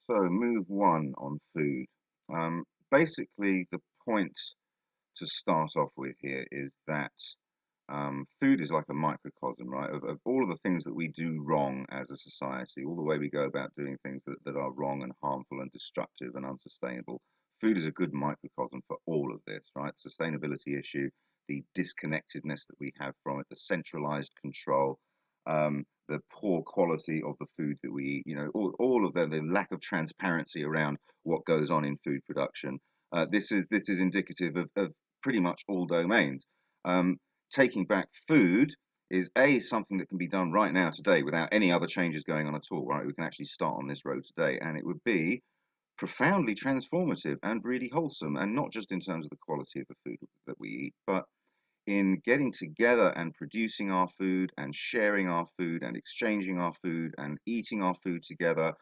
So, move one on food. Basically, the point to start off with here is that food is like a microcosm, right, of all of the things that we do wrong as a society, all the way we go about doing things that are wrong and harmful and destructive and unsustainable. Food is a good microcosm for all of this, right? Sustainability issue, the disconnectedness that we have from it, the centralized control, the poor quality of the food that we eat, all of the lack of transparency around what goes on in food production. This is indicative of pretty much all domains. Um, Taking back food is something that can be done right now today without any other changes going on at all, right? We can actually start on this road today, and it would be profoundly transformative and really wholesome, and not just in terms of the quality of the food that we eat, but in getting together and producing our food and sharing our food and exchanging our food and eating our food together,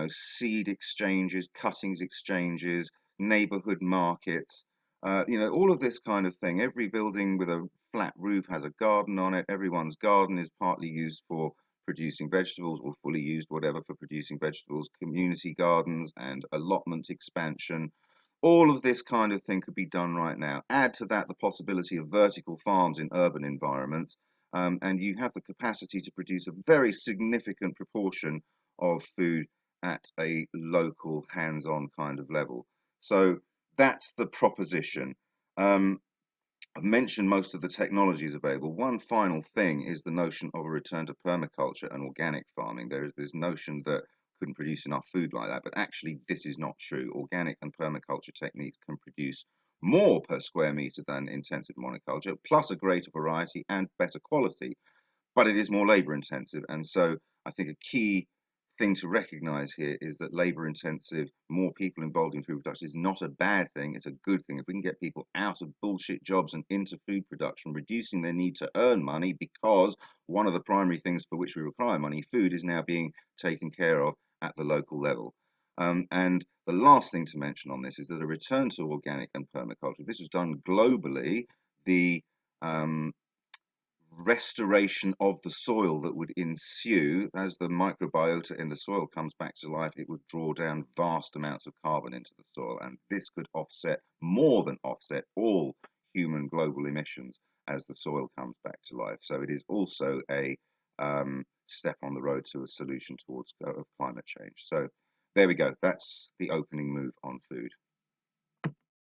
seed exchanges, cuttings exchanges, neighborhood markets, all of this kind of thing. Every building with a flat roof has a garden on it. Everyone's garden is partly used for producing vegetables or fully used, whatever, for producing vegetables, community gardens and allotment expansion. All of this kind of thing could be done right now. Add to that the possibility of vertical farms in urban environments, and you have the capacity to produce a very significant proportion of food at a local, hands-on kind of level. So that's the proposition. Um, I've mentioned most of the technologies available. One final thing is the notion of a return to permaculture and organic farming. There is this notion that couldn't produce enough food like that, but actually this is not true. Organic and permaculture techniques can produce more per square meter than intensive monoculture, plus a greater variety and better quality, but it is more labor intensive. And so I think a key thing to recognize here is that labor intensive, more people involved in food production is not a bad thing. It's a good thing. If we can get people out of bullshit jobs and into food production, reducing their need to earn money, because one of the primary things for which we require money, food, is now being taken care of at the local level. And the last thing to mention on this is that a return to organic and permaculture, this was done globally. The restoration of the soil that would ensue as the microbiota in the soil comes back to life, it would draw down vast amounts of carbon into the soil, and this could more than offset all human global emissions as the soil comes back to life. So it is also a step on the road to a solution towards climate change. So there we go. That's the opening move on food.